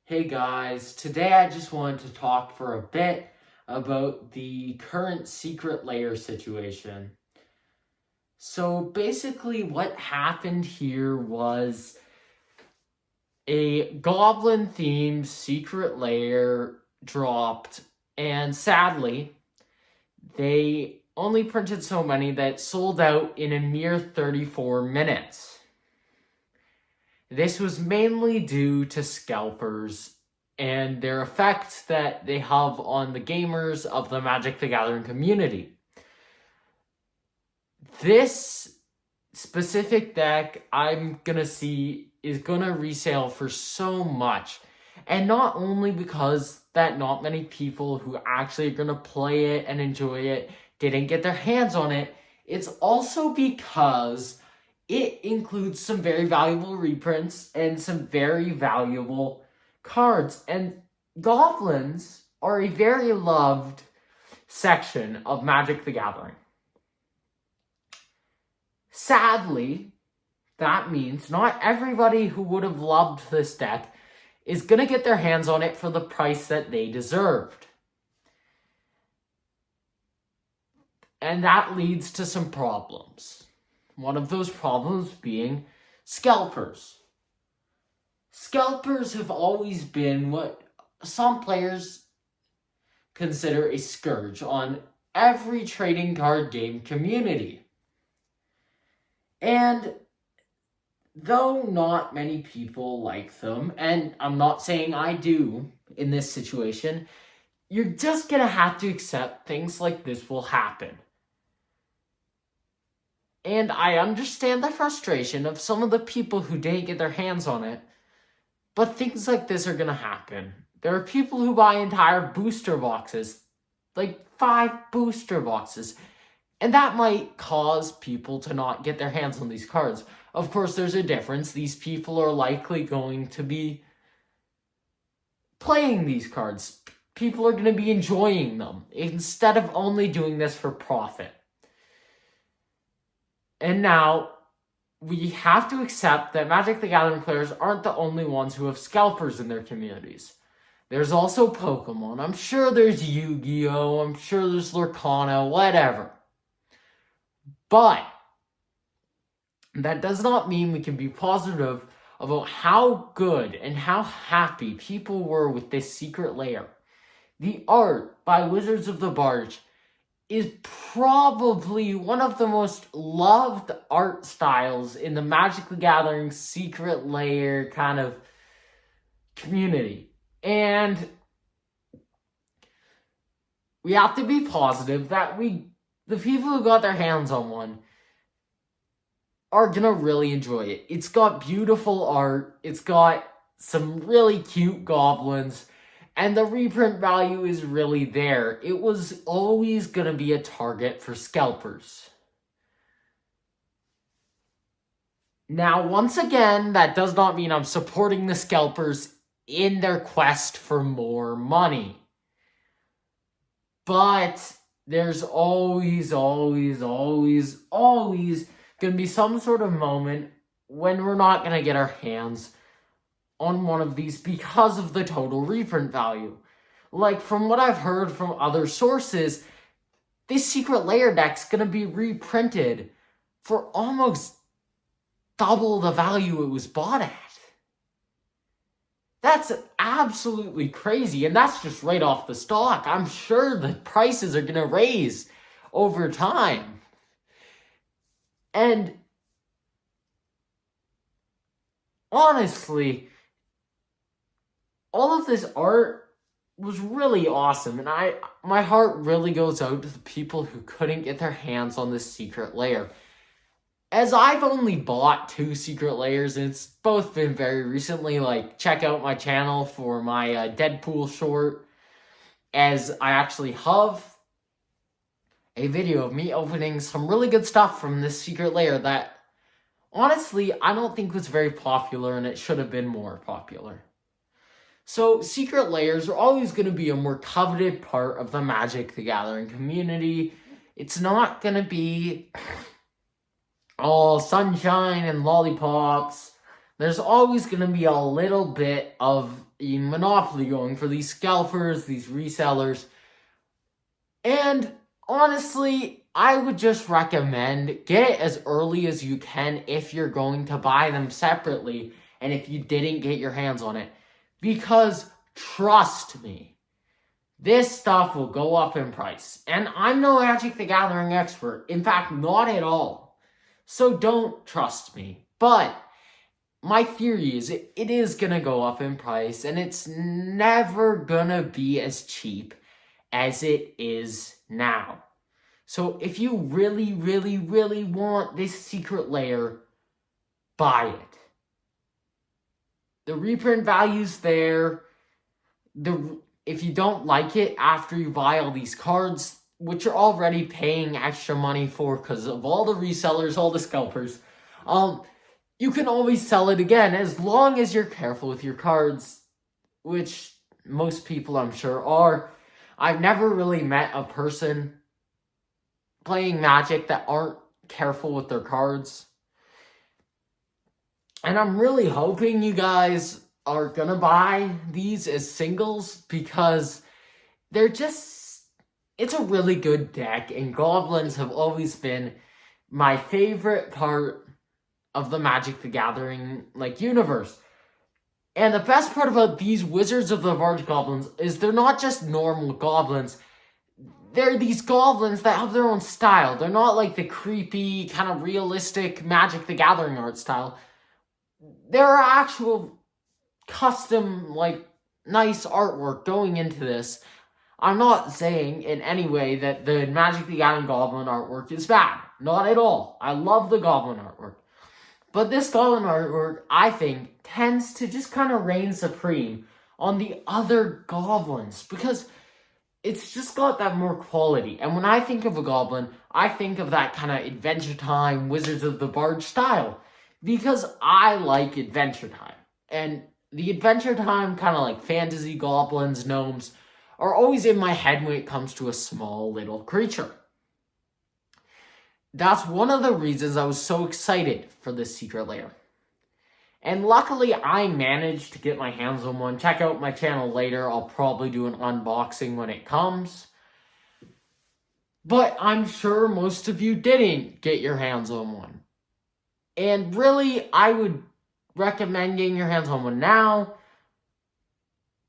Hey guys, today I just wanted to talk for a bit about the current secret layer situation. So basically what happened here was a goblin themed secret layer dropped, and sadly they only printed so many that sold out in a mere 34 minutes. This was mainly due to scalpers and their effect that they have on the gamers of the Magic the Gathering community. This specific deck I'm gonna see is gonna resale for so much. And not only because that not many people who actually are gonna play it and enjoy it didn't get their hands on it, it's also because it includes some very valuable reprints and some very valuable cards. And goblins are a very loved section of Magic the Gathering. Sadly, that means not everybody who would have loved this deck is going to get their hands on it for the price that they deserved. And that leads to some problems. One of those problems being scalpers. Scalpers have always been what some players consider a scourge on every trading card game community. And though not many people like them, and I'm not saying I do in this situation, you're just gonna have to accept things like this will happen. And I understand the frustration of some of the people who didn't get their hands on it, but things like this are gonna happen. There are people who buy entire booster boxes, like 5 booster boxes, and that might cause people to not get their hands on these cards. Of course, there's a difference. These people are likely going to be playing these cards. People are going to be enjoying them instead of only doing this for profit. And now, we have to accept that Magic the Gathering players aren't the only ones who have scalpers in their communities. There's also Pokemon. I'm sure there's Yu-Gi-Oh! I'm sure there's Lorcana, whatever. But that does not mean we can be positive about how good and how happy people were with this secret layer. The art by Wizards of the Barge is probably one of the most loved art styles in the Magic the Gathering secret layer kind of community. And we have to be positive that the people who got their hands on one are gonna really enjoy it. It's got beautiful art, it's got some really cute goblins, and the reprint value is really there. It was always gonna be a target for scalpers. Now, once again, that does not mean I'm supporting the scalpers in their quest for more money. But there's always gonna be some sort of moment when we're not gonna get our hands on one of these because of the total reprint value. Like, from what I've heard from other sources, this secret layer deck's gonna be reprinted for almost double the value it was bought at. That's absolutely crazy, and that's just right off the stock. I'm sure the prices are gonna raise over time. And honestly, all of this art was really awesome, and my heart really goes out to the people who couldn't get their hands on this secret layer. As I've only bought 2 secret layers, and it's both been very recently, like, check out my channel for my Deadpool short, as I actually have a video of me opening some really good stuff from this secret layer that, honestly, I don't think was very popular, and it should have been more popular. So, secret layers are always going to be a more coveted part of the Magic the Gathering community. It's not going to be all sunshine and lollipops there's always going to be a little bit of a monopoly going for these scalpers, these resellers. And honestly, I would just recommend get it as early as you can if you're going to buy them separately and if you didn't get your hands on it. Because trust me, this stuff will go up in price. And I'm no Magic the Gathering expert. In fact, not at all. So don't trust me. But my theory is it is going to go up in price, and it's never going to be as cheap as it is now. So if you really, really, really want this secret lair, buy it. The reprint value's there. If you don't like it after you buy all these cards, which you're already paying extra money for because of all the resellers, all the scalpers, you can always sell it again as long as you're careful with your cards, which most people I'm sure are. I've never really met a person playing Magic that aren't careful with their cards. And I'm really hoping you guys are gonna buy these as singles because they're just, it's a really good deck, and goblins have always been my favorite part of the Magic the Gathering universe. And the best part about these Wizards of the Large Goblins is they're not just normal goblins. They're these goblins that have their own style. They're not like the creepy, kind of realistic Magic the Gathering art style. There are actual custom, nice artwork going into this. I'm not saying in any way that the Magic the Gathering Goblin artwork is bad. Not at all. I love the Goblin artwork. But this Goblin artwork, I think, tends to just kind of reign supreme on the other goblins because it's just got that more quality. And when I think of a goblin, I think of that kind of Adventure Time, Wizards of the Barge style because I like Adventure Time. And the Adventure Time kind of fantasy goblins, gnomes, are always in my head when it comes to a small little creature. That's one of the reasons I was so excited for this secret lair. And luckily, I managed to get my hands on one. Check out my channel later. I'll probably do an unboxing when it comes. But I'm sure most of you didn't get your hands on one. And really, I would recommend getting your hands on one now.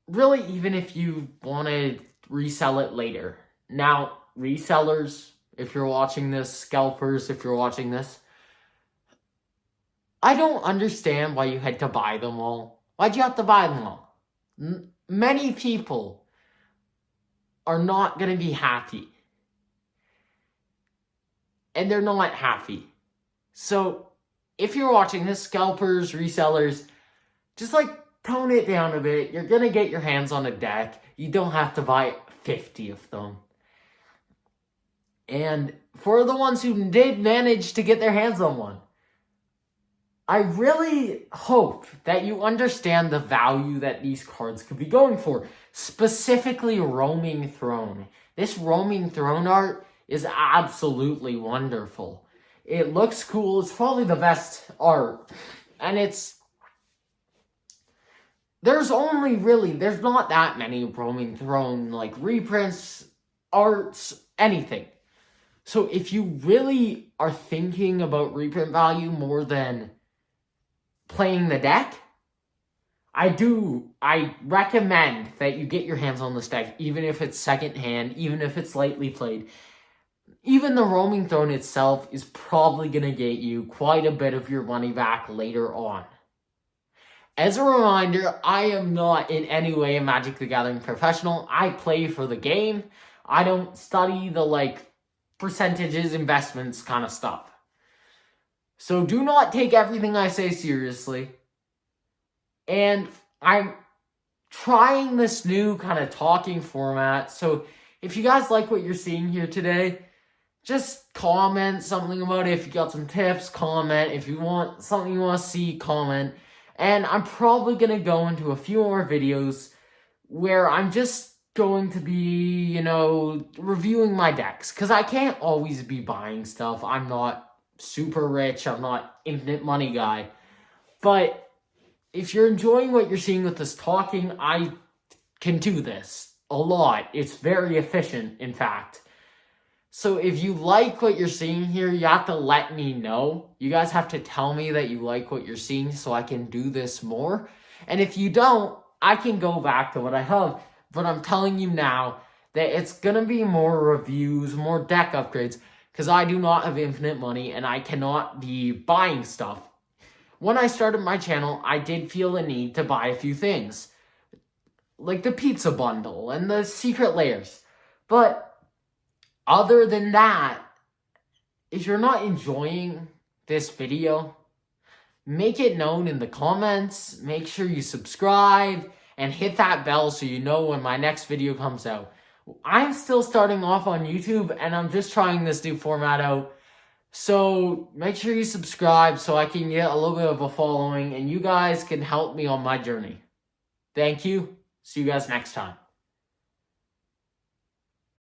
Really, even if you want to resell it later. Now, resellers, if you're watching this, scalpers, if you're watching this, I don't understand why you had to buy them all. Why'd you have to buy them all? Many people are not going to be happy. And they're not happy. So, if you're watching this, scalpers, resellers, just tone it down a bit. You're going to get your hands on a deck. You don't have to buy 50 of them. And for the ones who did manage to get their hands on one, I really hope that you understand the value that these cards could be going for. Specifically, Roaming Throne. This Roaming Throne art is absolutely wonderful. It looks cool. It's probably the best art. And there's not that many Roaming Throne, reprints, arts, anything. So if you really are thinking about reprint value more than playing the deck, I recommend that you get your hands on this deck, even if it's secondhand, even if it's lightly played. Even the Roaming Throne itself is probably going to get you quite a bit of your money back later on. As a reminder, I am not in any way a Magic the Gathering professional. I play for the game. I don't study the percentages, investments kind of stuff. So do not take everything I say seriously. And I'm trying this new kind of talking format. So if you guys like what you're seeing here today, just comment something about it. If you got some tips, comment. If you want something you want to see, comment. And I'm probably going to go into a few more videos where I'm just going to be, reviewing my decks. Because I can't always be buying stuff. I'm not super rich. I'm not infinite money guy. But if you're enjoying what you're seeing with this talking, I can do this a lot. It's very efficient, in fact. So if you like what you're seeing here, you have to let me know. You guys have to tell me that you like what you're seeing so I can do this more. And if you don't, I can go back to what I have. But I'm telling you now that it's going to be more reviews, more deck upgrades, because I do not have infinite money and I cannot be buying stuff. When I started my channel, I did feel a need to buy a few things, like the pizza bundle and the secret layers. But other than that, if you're not enjoying this video, make it known in the comments. Make sure you subscribe and hit that bell so you know when my next video comes out. I'm still starting off on YouTube and I'm just trying this new format out. So make sure you subscribe so I can get a little bit of a following and you guys can help me on my journey. Thank you. See you guys next time.